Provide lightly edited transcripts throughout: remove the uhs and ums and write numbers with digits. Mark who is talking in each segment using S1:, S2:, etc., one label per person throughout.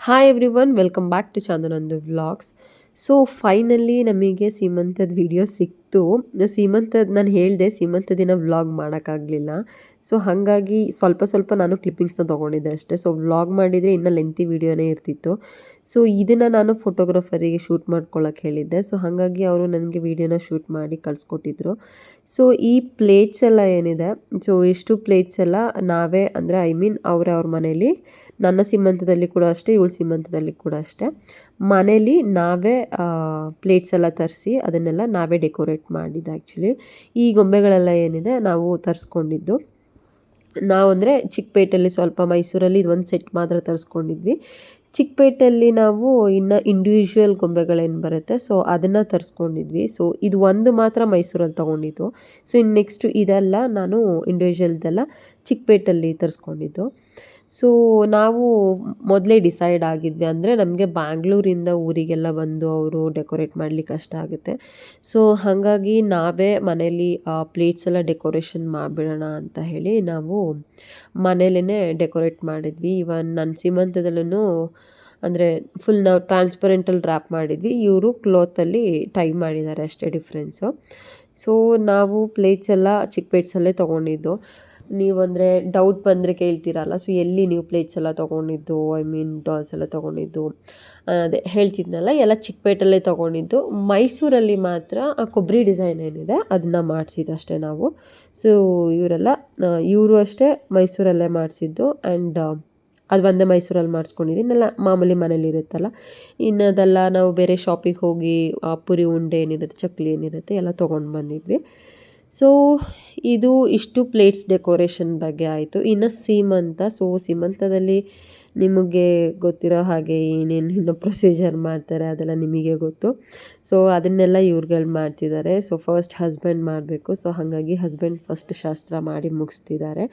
S1: Hi everyone, welcome back to ಚಾನಲೊಂದು vlogs. So finally ನಮಗೆ ಸೀಮಂತದ ವಿಡಿಯೋ ಸಿಕ್ತು. ನಾನು ಹೇಳಿದೆ ಸೀಮಂತ ದಿನ ವ್ಲಾಗ್ ಮಾಡೋಕ್ಕಾಗಲಿಲ್ಲ. ಸೊ ಹಾಗಾಗಿ ಸ್ವಲ್ಪ ನಾನು ಕ್ಲಿಪ್ಪಿಂಗ್ಸ್ನ ತೊಗೊಂಡಿದ್ದೆ ಅಷ್ಟೇ. ಸೊ ವ್ಲಾಗ್ ಮಾಡಿದರೆ ಇನ್ನೂ ಲೆಂತಿ ವಿಡಿಯೋನೇ ಇರ್ತಿತ್ತು. ಸೊ ಇದನ್ನು ನಾನು ಫೋಟೋಗ್ರಾಫರಿಗೆ ಶೂಟ್ ಮಾಡ್ಕೊಳ್ಳೋಕೆ ಹೇಳಿದ್ದೆ. ಸೊ ಹಾಗಾಗಿ ಅವರು ನನಗೆ ವಿಡಿಯೋನ ಶೂಟ್ ಮಾಡಿ ಕಳಿಸ್ಕೊಟ್ಟಿದ್ರು. ಸೊ ಈ ಪ್ಲೇಟ್ಸ್ ಎಲ್ಲ ಏನಿದೆ, ಸೊ ಇಷ್ಟು ಪ್ಲೇಟ್ಸ್ ಎಲ್ಲ ನಾವೇ ಅಂದರೆ ಅವ್ರ ಮನೇಲಿ, ನನ್ನ ಸೀಮಂತದಲ್ಲಿ ಕೂಡ ಅಷ್ಟೇ, ಇವಳ ಸೀಮಂತದಲ್ಲಿ ಕೂಡ ಅಷ್ಟೇ, ಮನೇಲಿ ನಾವೇ ಪ್ಲೇಟ್ಸ್ ಎಲ್ಲ ತರಿಸಿ ಅದನ್ನೆಲ್ಲ ನಾವೇ ಡೆಕೋರೇಟ್ ಮಾಡಿದ್ದು. ಆ್ಯಕ್ಚುಲಿ ಈ ಗೊಂಬೆಗಳೆಲ್ಲ ಏನಿದೆ ನಾವು ತರಿಸ್ಕೊಂಡಿದ್ದು. ನಾವು ಅಂದರೆ ಚಿಕ್ಕಪೇಟೆಯಲ್ಲಿ, ಸ್ವಲ್ಪ ಮೈಸೂರಲ್ಲಿ ಇದೊಂದು ಸೆಟ್ ಮಾತ್ರ ತರಿಸ್ಕೊಂಡಿದ್ವಿ. ಚಿಕ್ಕಪೇಟೆಯಲ್ಲಿ ನಾವು ಇನ್ನು ಇಂಡಿವಿಜುವಲ್ ಗೊಂಬೆಗಳೇನು ಬರುತ್ತೆ, ಸೊ ಅದನ್ನು ತರಿಸ್ಕೊಂಡಿದ್ವಿ. ಸೊ ಇದು ಒಂದು ಮಾತ್ರ ಮೈಸೂರಲ್ಲಿ ತೊಗೊಂಡಿದ್ದು. ಸೊ ಇನ್ನು ನೆಕ್ಸ್ಟು ಇದೆಲ್ಲ ನಾನು ಇಂಡಿವಿಜುವಲ್ದೆಲ್ಲ ಚಿಕ್ಕಪೇಟೆಯಲ್ಲಿ ತರಿಸ್ಕೊಂಡಿದ್ದು. ಸೊ ನಾವು ಮೊದಲೇ ಡಿಸೈಡ್ ಆಗಿದ್ವಿ, ಅಂದರೆ ನಮಗೆ ಬ್ಯಾಂಗ್ಳೂರಿಂದ ಊರಿಗೆಲ್ಲ ಬಂದು ಅವರು ಡೆಕೋರೇಟ್ ಮಾಡಲಿಕ್ಕೆ ಕಷ್ಟ ಆಗುತ್ತೆ. ಸೊ ಹಾಗಾಗಿ ನಾವೇ ಮನೇಲಿ ಪ್ಲೇಟ್ಸ್ ಎಲ್ಲ ಡೆಕೋರೇಷನ್ ಮಾಡಿಬಿಡೋಣ ಅಂತ ಹೇಳಿ ನಾವು ಮನೇಲೇ ಡೆಕೋರೇಟ್ ಮಾಡಿದ್ವಿ. ಇವನ್ ನನ್ನ ಸೀಮಂತದಲ್ಲೂ ಅಂದರೆ ಫುಲ್ ನಾವು ಟ್ರಾನ್ಸ್ಪರೆಂಟಲ್ಲಿ ರ್ಯಾಪ್ ಮಾಡಿದ್ವಿ, ಇವರು ಕ್ಲೋತಲ್ಲಿ ಟೈ ಮಾಡಿದ್ದಾರೆ, ಅಷ್ಟೇ ಡಿಫ್ರೆನ್ಸು. ಸೊ ನಾವು ಪ್ಲೇಟ್ಸ್ ಎಲ್ಲ ಚಿಕ್ಕಪೇಟೆಯಲ್ಲೇ ತೊಗೊಂಡಿದ್ದು. ನೀವು ಅಂದರೆ ಡೌಟ್ ಬಂದರೆ ಕೇಳ್ತೀರಲ್ಲ, ಸೊ ಎಲ್ಲಿ ನೀವು ಪ್ಲೇಟ್ಸ್ ಎಲ್ಲ ತೊಗೊಂಡಿದ್ದು, ಡಾಲ್ಸ್ ಎಲ್ಲ ತೊಗೊಂಡಿದ್ದು, ಅದೇ ಹೇಳ್ತಿದ್ನಲ್ಲ, ಎಲ್ಲ ಚಿಕ್ಕಪೇಟೆಲ್ಲೇ ತೊಗೊಂಡಿದ್ದು. ಮೈಸೂರಲ್ಲಿ ಮಾತ್ರ ಕೊಬ್ಬರಿ ಡಿಸೈನ್ ಏನಿದೆ ಅದನ್ನ ಮಾಡಿಸಿದ್ದು ಅಷ್ಟೇ ನಾವು. ಸೊ ಇವರು ಅಷ್ಟೇ ಮೈಸೂರಲ್ಲೇ ಮಾಡಿಸಿದ್ದು. ಆ್ಯಂಡ್ ಅದು ಒಂದೇ ಮೈಸೂರಲ್ಲಿ ಮಾಡಿಸ್ಕೊಂಡಿದ್ದೀನಿ. ಎಲ್ಲ ಮಾಮೂಲಿ ಮನೇಲಿ ಇರುತ್ತಲ್ಲ, ಇನ್ನದೆಲ್ಲ ನಾವು ಬೇರೆ ಶಾಪಿಗೆ ಹೋಗಿ ಪುರಿ ಉಂಡೆ ಏನಿರುತ್ತೆ, ಚಕ್ಲಿ ಏನಿರುತ್ತೆ ಎಲ್ಲ ತೊಗೊಂಡು ಬಂದಿದ್ವಿ. ಸೊ ಇದು ಇಷ್ಟು ಪ್ಲೇಟ್ಸ್ ಡೆಕೋರೇಷನ್ ಬಗ್ಗೆ ಆಯಿತು. ಇನ್ನು ಸೊ ಸೀಮಂತದಲ್ಲಿ ನಿಮಗೆ ಗೊತ್ತಿರೋ ಹಾಗೆ ಏನೇನು ಪ್ರೊಸೀಜರ್ ಮಾಡ್ತಾರೆ ಅದೆಲ್ಲ ನಿಮಗೆ ಗೊತ್ತು. ಸೊ ಅದನ್ನೆಲ್ಲ ಇವ್ರುಗಳು ಮಾಡ್ತಿದ್ದಾರೆ. ಸೊ ಫಸ್ಟ್ ಹಸ್ಬೆಂಡ್ ಮಾಡಬೇಕು. ಸೊ ಹಾಗಾಗಿ ಹಸ್ಬೆಂಡ್ ಫಸ್ಟ್ ಶಾಸ್ತ್ರ ಮಾಡಿ ಮುಗಿಸ್ತಿದ್ದಾರೆ.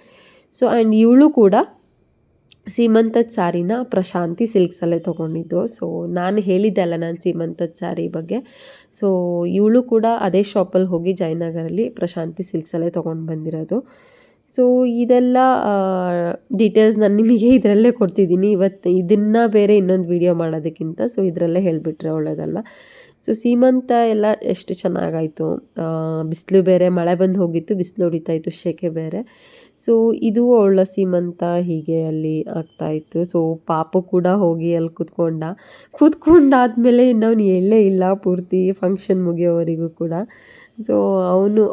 S1: ಸೊ ಆ್ಯಂಡ್ ಇವಳು ಕೂಡ ಸೀಮಂತದ ಸ್ಯಾರಿನ ಪ್ರಶಾಂತಿ ಸಿಲ್ಕ್ಸಲ್ಲೇ ತೊಗೊಂಡಿದ್ದು. ಸೊ ನಾನು ಹೇಳಿದ್ದೆ ಅಲ್ಲ ನಾನು ಸೀಮಂತದ ಸ್ಯಾರಿ ಬಗ್ಗೆ. ಸೊ ಇವಳು ಕೂಡ ಅದೇ ಶಾಪಲ್ಲಿ ಹೋಗಿ ಜಯನಗರಲ್ಲಿ ಪ್ರಶಾಂತಿ ಸಿಲ್ಕ್ಸಲ್ಲೇ ತೊಗೊಂಡು ಬಂದಿರೋದು. ಸೊ ಇದೆಲ್ಲ ಡೀಟೇಲ್ಸ್ ನಾನು ನಿಮಗೆ ಇದರಲ್ಲೇ ಕೊಡ್ತಿದ್ದೀನಿ ಇವತ್ತು. ಇದನ್ನು ಬೇರೆ ಇನ್ನೊಂದು ವಿಡಿಯೋ ಮಾಡೋದಕ್ಕಿಂತ ಸೊ ಇದರಲ್ಲೇ ಹೇಳಿಬಿಟ್ರೆ ಒಳ್ಳೆಯದಲ್ವ. ಸೊ ಸೀಮಂತ ಎಲ್ಲ ಎಷ್ಟು ಚೆನ್ನಾಗಾಯಿತು. ಬಿಸಿಲು ಬೇರೆ, ಮಳೆ ಬಂದು ಹೋಗಿತ್ತು, ಬಿಸಿಲು ಹೊಡಿತಾಯಿತ್ತು, ಸೆಕೆ ಬೇರೆ. ಸೊ ಇದು ಅವಳ ಸೀಮಂತ ಹೀಗೆ ಅಲ್ಲಿ ಆಗ್ತಾಯಿತ್ತು. ಸೊ ಪಾಪು ಕೂಡ ಹೋಗಿ ಅಲ್ಲಿ ಕೂತ್ಕೊಂಡಾದ್ಮೇಲೆ ಇನ್ನವನು ಹೇಳಲೇ ಇಲ್ಲ ಪೂರ್ತಿ ಫಂಕ್ಷನ್ ಮುಗಿಯೋವರೆಗೂ ಕೂಡ. ಸೊ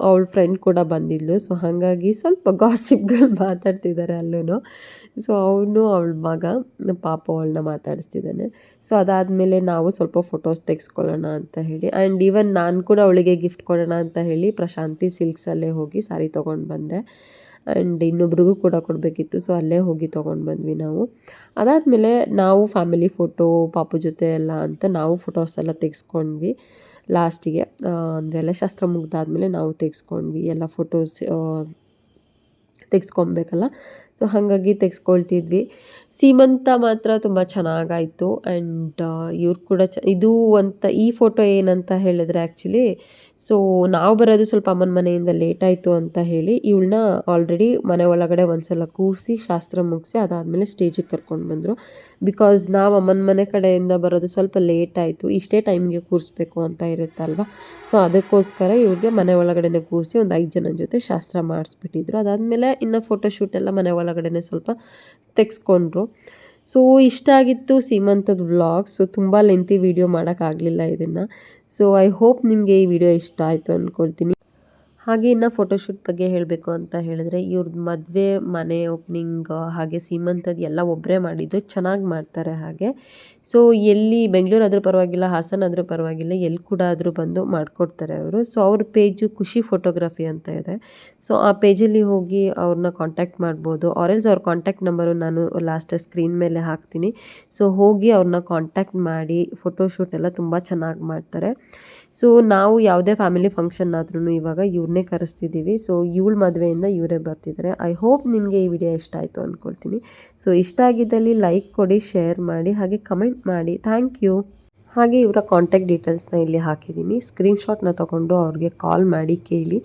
S1: ಅವಳ ಫ್ರೆಂಡ್ ಕೂಡ ಬಂದಿದ್ಲು. ಸೊ ಹಾಗಾಗಿ ಸ್ವಲ್ಪ ಗಾಸಿಪ್ಗಳು ಮಾತಾಡ್ತಿದ್ದಾರೆ ಅಲ್ಲೂ. ಸೊ ಅವಳ ಮಗ ಪಾಪು ಅವಳನ್ನ ಮಾತಾಡಿಸ್ತಿದ್ದಾನೆ. ಸೊ ಅದಾದಮೇಲೆ ನಾವು ಸ್ವಲ್ಪ ಫೋಟೋಸ್ ತೆಗೆಸ್ಕೊಳ್ಳೋಣ ಅಂತ ಹೇಳಿ, ಆ್ಯಂಡ್ ಈವನ್ ನಾನು ಕೂಡ ಅವಳಿಗೆ ಗಿಫ್ಟ್ ಕೊಡೋಣ ಅಂತ ಹೇಳಿ ಪ್ರಶಾಂತಿ ಸಿಲ್ಕ್ಸಲ್ಲೇ ಹೋಗಿ ಸ್ಯಾರಿ ತೊಗೊಂಡು ಬಂದೆ. ಆ್ಯಂಡ್ ಇನ್ನೊಬ್ರಿಗೂ ಕೂಡ ಕೊಡಬೇಕಿತ್ತು. ಸೊ ಅಲ್ಲೇ ಹೋಗಿ ತೊಗೊಂಡು ಬಂದ್ವಿ ನಾವು. ಅದಾದಮೇಲೆ ನಾವು ಫ್ಯಾಮಿಲಿ ಫೋಟೋ ಪಾಪು ಜೊತೆ ಎಲ್ಲ ಅಂತ ನಾವು ಫೋಟೋಸ್ ಎಲ್ಲ ತೆಗೆಸ್ಕೊಂಡ್ವಿ ಲಾಸ್ಟಿಗೆ. ಅಂದರೆ ಎಲ್ಲ ಶಾಸ್ತ್ರ ಮುಗ್ದಾದ್ಮೇಲೆ ನಾವು ತೆಗೆಸ್ಕೊಂಡ್ವಿ ಎಲ್ಲ ಫೋಟೋಸ್ ತೆಗೆಸ್ಕೊಬೇಕಲ್ಲ. ಸೊ ಹಾಗಾಗಿ ತೆಗೆಸ್ಕೊಳ್ತಿದ್ವಿ. ಸೀಮಂತ ಮಾತ್ರ ತುಂಬ ಚೆನ್ನಾಗಾಯಿತು. ಆ್ಯಂಡ್ ಇವ್ರು ಕೂಡ ಇದು ಈ ಫೋಟೋ ಏನಂತ ಹೇಳಿದ್ರೆ ಆ್ಯಕ್ಚುಲಿ, ಸೊ ನಾವು ಬರೋದು ಸ್ವಲ್ಪ ಅಮ್ಮನ ಮನೆಯಿಂದ ಲೇಟ್ ಆಯಿತು ಅಂತ ಹೇಳಿ ಇವಳನ್ನ ಆಲ್ರೆಡಿ ಮನೆ ಒಳಗಡೆ ಒಂದ್ಸಲ ಕೂರಿಸಿ ಶಾಸ್ತ್ರ ಮುಗಿಸಿ ಅದಾದಮೇಲೆ ಸ್ಟೇಜಿಗೆ ಕರ್ಕೊಂಡು ಬಂದರು. ಬಿಕಾಸ್ ನಾವು ಅಮ್ಮನ ಮನೆ ಕಡೆಯಿಂದ ಬರೋದು ಸ್ವಲ್ಪ ಲೇಟ್ ಆಯಿತು, ಇಷ್ಟೇ ಟೈಮಿಗೆ ಕೂರಿಸ್ಬೇಕು ಅಂತ ಇರುತ್ತಲ್ವ. ಸೊ ಅದಕ್ಕೋಸ್ಕರ ಇವ್ರಿಗೆ ಮನೆ ಒಳಗಡೆ ಕೂರಿಸಿ ಒಂದು 5 ಜನ ಜೊತೆ ಶಾಸ್ತ್ರ ಮಾಡಿಸ್ಬಿಟ್ಟಿದ್ರು. ಅದಾದಮೇಲೆ ಇನ್ನು ಫೋಟೋಶೂಟೆಲ್ಲ ಮನೆ ಒಳಗಡೆ ಸ್ವಲ್ಪ ತೆಗೆಸ್ಕೊಂಡ್ರು. ಸೊ ಇಷ್ಟ ಆಗಿತ್ತು ಸೀಮಂತದ ವ್ಲಾಗ್. ಸೊ ತುಂಬ ಲೆಂತಿ ವಿಡಿಯೋ ಮಾಡೋಕ್ಕಾಗಲಿಲ್ಲ ಇದನ್ನು. ಸೊ ಐ ಹೋಪ್ ನಿಮಗೆ ಈ ವಿಡಿಯೋ ಇಷ್ಟ ಆಯಿತು ಅಂದ್ಕೊಳ್ತೀನಿ. ಹಾಗೆ ಇನ್ನು ಫೋಟೋಶೂಟ್ ಬಗ್ಗೆ ಹೇಳಬೇಕು ಅಂತ ಹೇಳಿದ್ರೆ, ಇವ್ರದ್ದು ಮದುವೆ ಮನೆ ಓಪ್ನಿಂಗ್ ಹಾಗೆ ಸೀಮಂತದ ಎಲ್ಲ ಒಬ್ಬರೇ ಮಾಡಿದ್ದು, ಚೆನ್ನಾಗಿ ಮಾಡ್ತಾರೆ. ಹಾಗೆ ಸೊ ಎಲ್ಲಿ ಬೆಂಗಳೂರು ಆದರೂ ಪರವಾಗಿಲ್ಲ, ಹಾಸನ ಆದರೂ ಪರವಾಗಿಲ್ಲ, ಎಲ್ಲಿ ಕೂಡ ಆದರೂ ಬಂದು ಮಾಡಿಕೊಡ್ತಾರೆ ಅವರು. ಸೊ ಅವ್ರ ಪೇಜು ಖುಷಿ ಫೋಟೋಗ್ರಫಿ ಅಂತ ಇದೆ. ಸೊ ಆ ಪೇಜಲ್ಲಿ ಹೋಗಿ ಅವ್ರನ್ನ ಕಾಂಟ್ಯಾಕ್ಟ್ ಮಾಡ್ಬೋದು. ಆರೆಲ್ಸ್ ಅವ್ರ ಕಾಂಟ್ಯಾಕ್ಟ್ ನಂಬರು ನಾನು ಲಾಸ್ಟ್ ಸ್ಕ್ರೀನ್ ಮೇಲೆ ಹಾಕ್ತೀನಿ. ಸೊ ಹೋಗಿ ಅವ್ರನ್ನ ಕಾಂಟ್ಯಾಕ್ಟ್ ಮಾಡಿ ಫೋಟೋಶೂಟ್ ಎಲ್ಲ ತುಂಬ ಚೆನ್ನಾಗಿ ಮಾಡ್ತಾರೆ. ಸೊ ನಾವು ಯಾವುದೇ ಫ್ಯಾಮಿಲಿ ಫಂಕ್ಷನ್ ಆದ್ರೂ ಇವಾಗ ಇವ್ರನ್ನೇ ಕರೆಸ್ತಿದ್ದೀವಿ. ಸೊ ಇವಳ ಮದುವೆಯಿಂದ ಇವರೇ ಬರ್ತಿದ್ದಾರೆ. ಐ ಹೋಪ್ ನಿಮಗೆ ಈ ವಿಡಿಯೋ ಇಷ್ಟ ಆಯಿತು ಅಂದ್ಕೊಳ್ತೀನಿ. ಸೊ ಇಷ್ಟ ಆಗಿದ್ದಲ್ಲಿ ಲೈಕ್ ಕೊಡಿ, ಶೇರ್ ಮಾಡಿ, ಹಾಗೆ ಕಮೆಂಟ್ ಮಾಡಿ. Thank you. ಹಾಗೆ ಇವರ ಕಾಂಟ್ಯಾಕ್ಟ್ ಡೀಟೇಲ್ಸ್ನ ಇಲ್ಲಿ ಹಾಕಿದ್ದೀನಿ. ಸ್ಕ್ರೀನ್ಶಾಟ್ನ ತೊಗೊಂಡು ಅವ್ರಿಗೆ ಕಾಲ್ ಮಾಡಿ ಕೇಳಿ.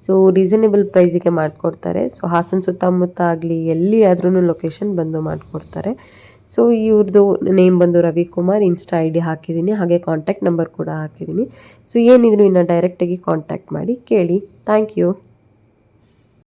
S1: ಸೊ ರೀಸನೇಬಲ್ ಪ್ರೈಸಿಗೆ ಮಾಡಿಕೊಡ್ತಾರೆ. ಸೊ ಹಾಸನ ಸುತ್ತಮುತ್ತ ಆಗಲಿ ಎಲ್ಲಿ ಆದ್ರೂ ಲೊಕೇಶನ್ ಬಂದು ಮಾಡಿಕೊಡ್ತಾರೆ. ಸೊ ಇವ್ರದ್ದು ನೇಮ್ ಬಂದು ರವಿಕುಮಾರ್, ಇನ್ಸ್ಟಾ ID ಹಾಕಿದ್ದೀನಿ, ಹಾಗೆ ಕಾಂಟ್ಯಾಕ್ಟ್ ನಂಬರ್ ಕೂಡ ಹಾಕಿದ್ದೀನಿ. ಸೊ ಏನಿದ್ರು ಇನ್ನು ಡೈರೆಕ್ಟಾಗಿ ಕಾಂಟ್ಯಾಕ್ಟ್ ಮಾಡಿ ಕೇಳಿ. ಥ್ಯಾಂಕ್ ಯು.